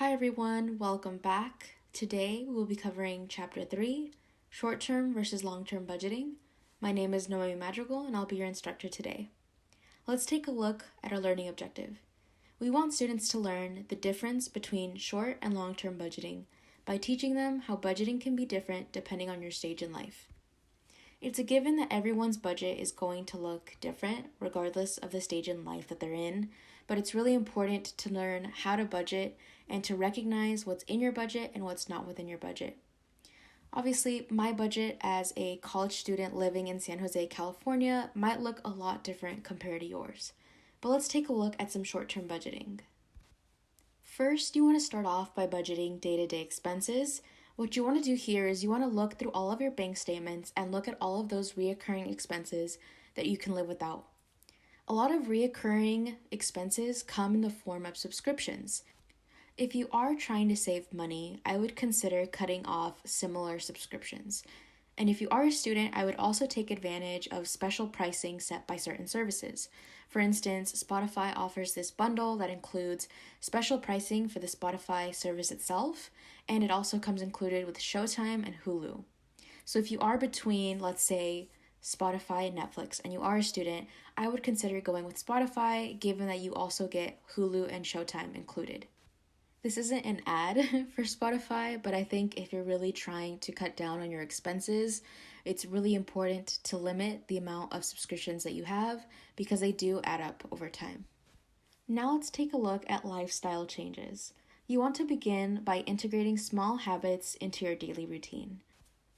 Hi everyone, welcome back. Today we will be covering Chapter 3, Short-Term versus Long-Term Budgeting. My name is Noemi Madrigal and I'll be your instructor today. Let's take a look at our learning objective. We want students to learn the difference between short and long-term budgeting by teaching them how budgeting can be different depending on your stage in life. It's a given that everyone's budget is going to look different regardless of the stage in life that they're in, but it's really important to learn how to budget and to recognize what's in your budget and what's not within your budget. Obviously, my budget as a college student living in San Jose, California might look a lot different compared to yours. But let's take a look at some short-term budgeting. First, you want to start off by budgeting day-to-day expenses. What you want to do here is you want to look through all of your bank statements and look at all of those reoccurring expenses that you can live without. A lot of reoccurring expenses come in the form of subscriptions. If you are trying to save money, I would consider cutting off similar subscriptions. And if you are a student, I would also take advantage of special pricing set by certain services. For instance, Spotify offers this bundle that includes special pricing for the Spotify service itself, and it also comes included with Showtime and Hulu. So if you are between, let's say, Spotify and Netflix, and you are a student, I would consider going with Spotify, given that you also get Hulu and Showtime included. This isn't an ad for Spotify, but I think if you're really trying to cut down on your expenses, it's really important to limit the amount of subscriptions that you have because they do add up over time. Now let's take a look at lifestyle changes. You want to begin by integrating small habits into your daily routine.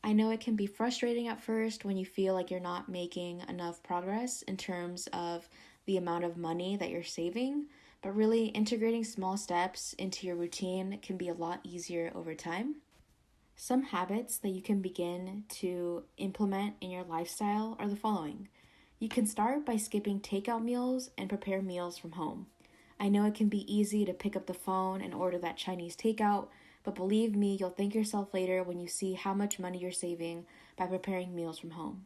I know it can be frustrating at first when you feel like you're not making enough progress in terms of the amount of money that you're saving, but really integrating small steps into your routine can be a lot easier over time. Some habits that you can begin to implement in your lifestyle are the following. You can start by skipping takeout meals and prepare meals from home. I know it can be easy to pick up the phone and order that Chinese takeout, but believe me, you'll thank yourself later when you see how much money you're saving by preparing meals from home.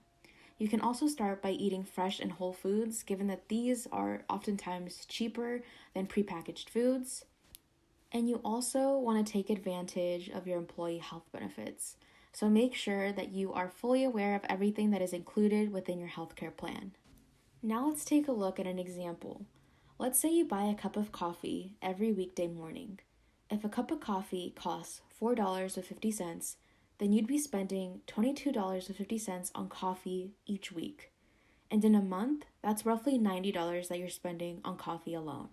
You can also start by eating fresh and whole foods, given that these are oftentimes cheaper than prepackaged foods. And you also want to take advantage of your employee health benefits. So make sure that you are fully aware of everything that is included within your healthcare plan. Now let's take a look at an example. Let's say you buy a cup of coffee every weekday morning. If a cup of coffee costs $4.50, then you'd be spending $22.50 on coffee each week. And in a month, that's roughly $90 that you're spending on coffee alone.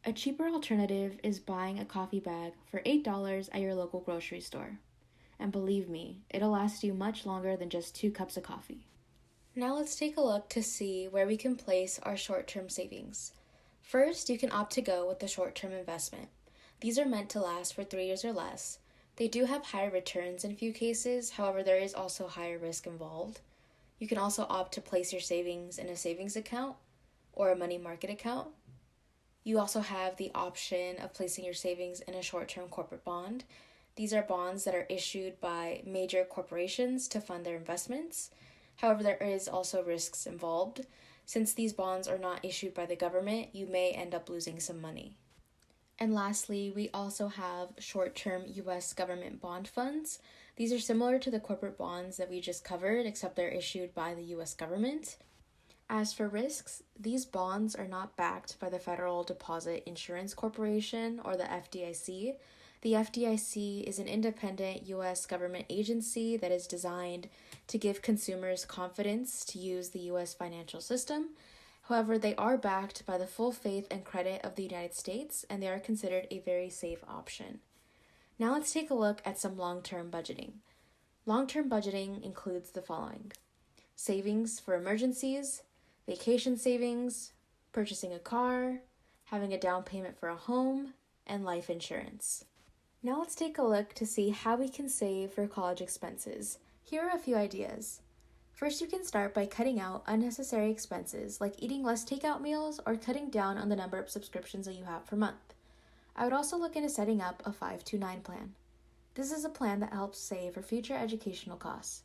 A cheaper alternative is buying a coffee bag for $8 at your local grocery store. And believe me, it'll last you much longer than just 2 cups of coffee. Now let's take a look to see where we can place our short-term savings. First, you can opt to go with the short-term investment. These are meant to last for 3 years or less. They do have higher returns in a few cases, however, there is also higher risk involved. You can also opt to place your savings in a savings account or a money market account. You also have the option of placing your savings in a short-term corporate bond. These are bonds that are issued by major corporations to fund their investments. However, there is also risks involved. Since these bonds are not issued by the government, you may end up losing some money. And lastly, we also have short-term U.S. government bond funds. These are similar to the corporate bonds that we just covered, except they're issued by the U.S. government. As for risks, these bonds are not backed by the Federal Deposit Insurance Corporation or the FDIC. The FDIC is an independent U.S. government agency that is designed to give consumers confidence to use the U.S. financial system. However, they are backed by the full faith and credit of the United States, and they are considered a very safe option. Now let's take a look at some long-term budgeting. Long-term budgeting includes the following: savings for emergencies, vacation savings, purchasing a car, having a down payment for a home, and life insurance. Now let's take a look to see how we can save for college expenses. Here are a few ideas. First, you can start by cutting out unnecessary expenses like eating less takeout meals or cutting down on the number of subscriptions that you have per month. I would also look into setting up a 529 plan. This is a plan that helps save for future educational costs.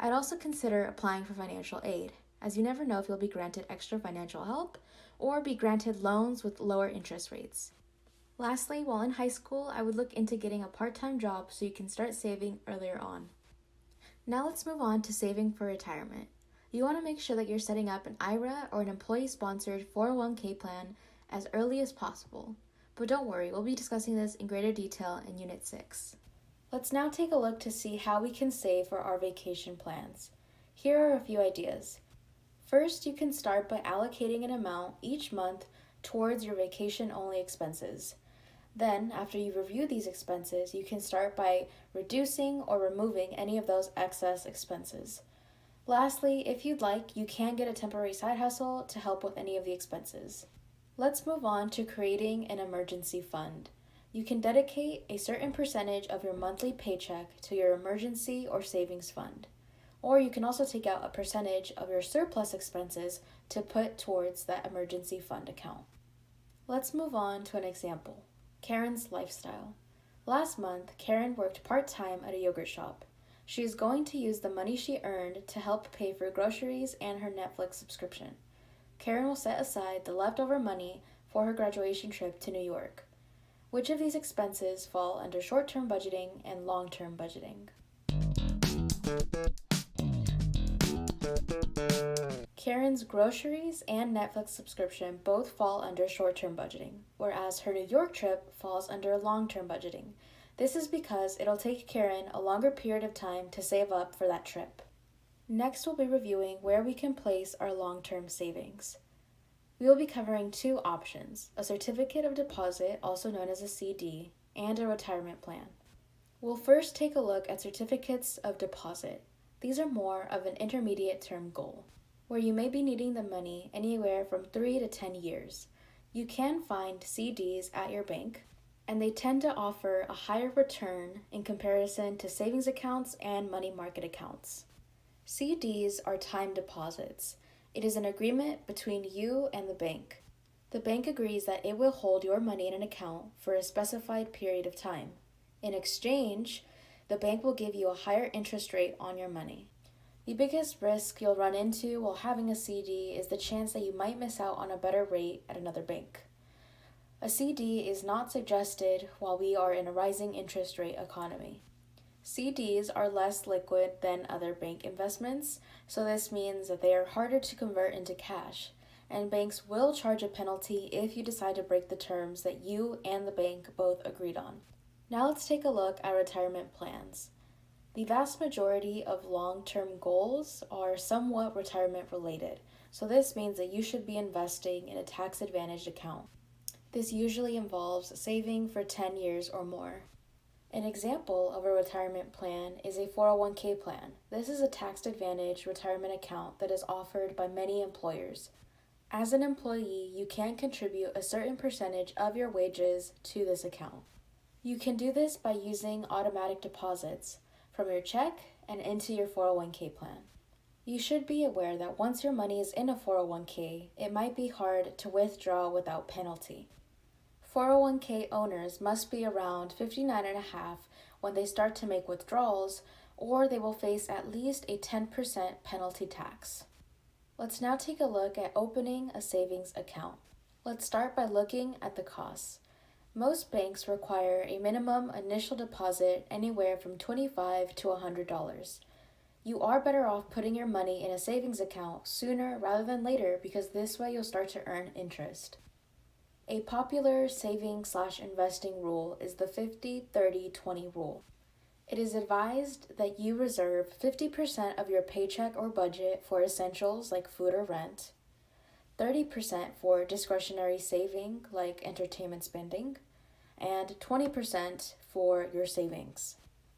I'd also consider applying for financial aid, as you never know if you'll be granted extra financial help or be granted loans with lower interest rates. Lastly, while in high school, I would look into getting a part-time job so you can start saving earlier on. Now let's move on to saving for retirement. You want to make sure that you're setting up an IRA or an employee-sponsored 401k plan as early as possible. But don't worry, we'll be discussing this in greater detail in Unit 6. Let's now take a look to see how we can save for our vacation plans. Here are a few ideas. First, you can start by allocating an amount each month towards your vacation-only expenses. Then, after you review these expenses, you can start by reducing or removing any of those excess expenses. Lastly, if you'd like, you can get a temporary side hustle to help with any of the expenses. Let's move on to creating an emergency fund. You can dedicate a certain percentage of your monthly paycheck to your emergency or savings fund. Or you can also take out a percentage of your surplus expenses to put towards that emergency fund account. Let's move on to an example. Karen's lifestyle. Last month, Karen worked part-time at a yogurt shop. She is going to use the money she earned to help pay for groceries and her Netflix subscription. Karen will set aside the leftover money for her graduation trip to New York. Which of these expenses fall under short-term budgeting and long-term budgeting? Karen's groceries and Netflix subscription both fall under short-term budgeting, whereas her New York trip falls under long-term budgeting. This is because it'll take Karen a longer period of time to save up for that trip. Next, we'll be reviewing where we can place our long-term savings. We will be covering two options, a certificate of deposit, also known as a CD, and a retirement plan. We'll first take a look at certificates of deposit. These are more of an intermediate term goal, where you may be needing the money anywhere from 3 to 10 years. You can find CDs at your bank, and they tend to offer a higher return in comparison to savings accounts and money market accounts. CDs are time deposits. It is an agreement between you and the bank. The bank agrees that it will hold your money in an account for a specified period of time. In exchange, the bank will give you a higher interest rate on your money. The biggest risk you'll run into while having a CD is the chance that you might miss out on a better rate at another bank. A CD is not suggested while we are in a rising interest rate economy. CDs are less liquid than other bank investments, so this means that they are harder to convert into cash, and banks will charge a penalty if you decide to break the terms that you and the bank both agreed on. Now let's take a look at retirement plans. The vast majority of long-term goals are somewhat retirement related, so this means that you should be investing in a tax-advantaged account. This usually involves saving for 10 years or more. An example of a retirement plan is a 401k plan. This is a tax-advantaged retirement account that is offered by many employers. As an employee, you can contribute a certain percentage of your wages to this account. You can do this by using automatic deposits from your check and into your 401k plan. You should be aware that once your money is in a 401k, it might be hard to withdraw without penalty. 401k owners must be around 59 and a half when they start to make withdrawals, or they will face at least a 10% penalty tax. Let's now take a look at opening a savings account. Let's start by looking at the costs. Most banks require a minimum initial deposit anywhere from $25 to $100. You are better off putting your money in a savings account sooner rather than later because this way you'll start to earn interest. A popular saving/investing rule is the 50-30-20 rule. It is advised that you reserve 50% of your paycheck or budget for essentials like food or rent, 30% for discretionary saving like entertainment spending, and 20% for your savings.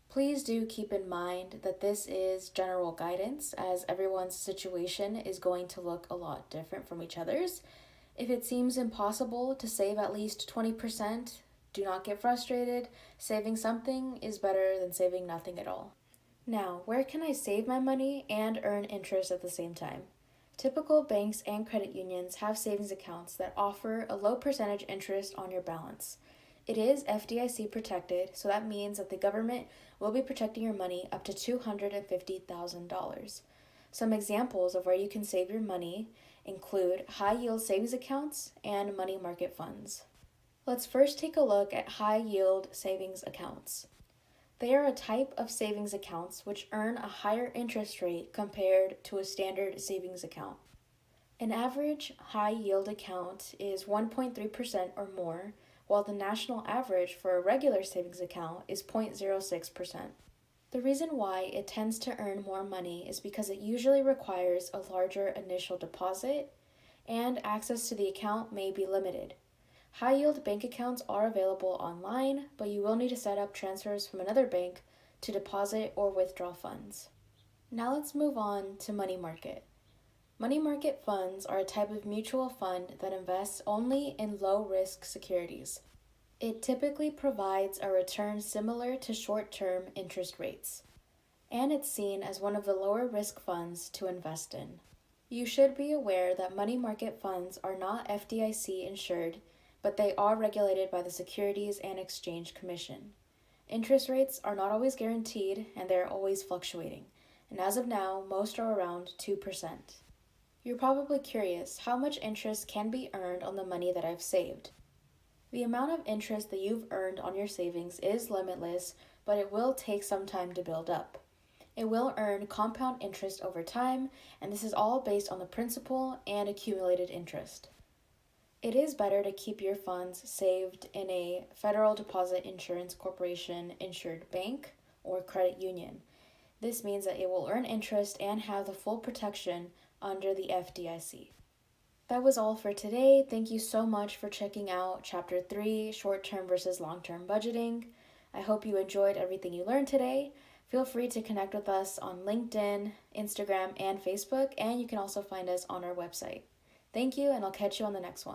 Please do keep in mind that this is general guidance as everyone's situation is going to look a lot different from each other's. If it seems impossible to save at least 20%, do not get frustrated. Saving something is better than saving nothing at all. Now, where can I save my money and earn interest at the same time? Typical banks and credit unions have savings accounts that offer a low percentage interest on your balance. It is FDIC protected, so that means that the government will be protecting your money up to $250,000. Some examples of where you can save your money include high-yield savings accounts and money market funds. Let's first take a look at high-yield savings accounts. They are a type of savings accounts which earn a higher interest rate compared to a standard savings account. An average high-yield account is 1.3% or more, while the national average for a regular savings account is 0.06%. The reason why it tends to earn more money is because it usually requires a larger initial deposit, and access to the account may be limited. High-yield bank accounts are available online, but you will need to set up transfers from another bank to deposit or withdraw funds. Now let's move on to money market. Money market funds are a type of mutual fund that invests only in low-risk securities. It typically provides a return similar to short-term interest rates, and it's seen as one of the lower-risk funds to invest in. You should be aware that money market funds are not FDIC insured, but they are regulated by the Securities and Exchange Commission. Interest rates are not always guaranteed, and they are always fluctuating, and as of now, most are around 2%. You're probably curious how much interest can be earned on the money that I've saved. The amount of interest that you've earned on your savings is limitless, but it will take some time to build up. It will earn compound interest over time, and this is all based on the principal and accumulated interest. It is better to keep your funds saved in a Federal Deposit Insurance Corporation insured bank or credit union. This means that it will earn interest and have the full protection under the FDIC. That was all for today. Thank you so much for checking out Chapter 3, Short-Term versus Long-Term Budgeting. I hope you enjoyed everything you learned today. Feel free to connect with us on LinkedIn, Instagram, and Facebook, and you can also find us on our website. Thank you, and I'll catch you on the next one.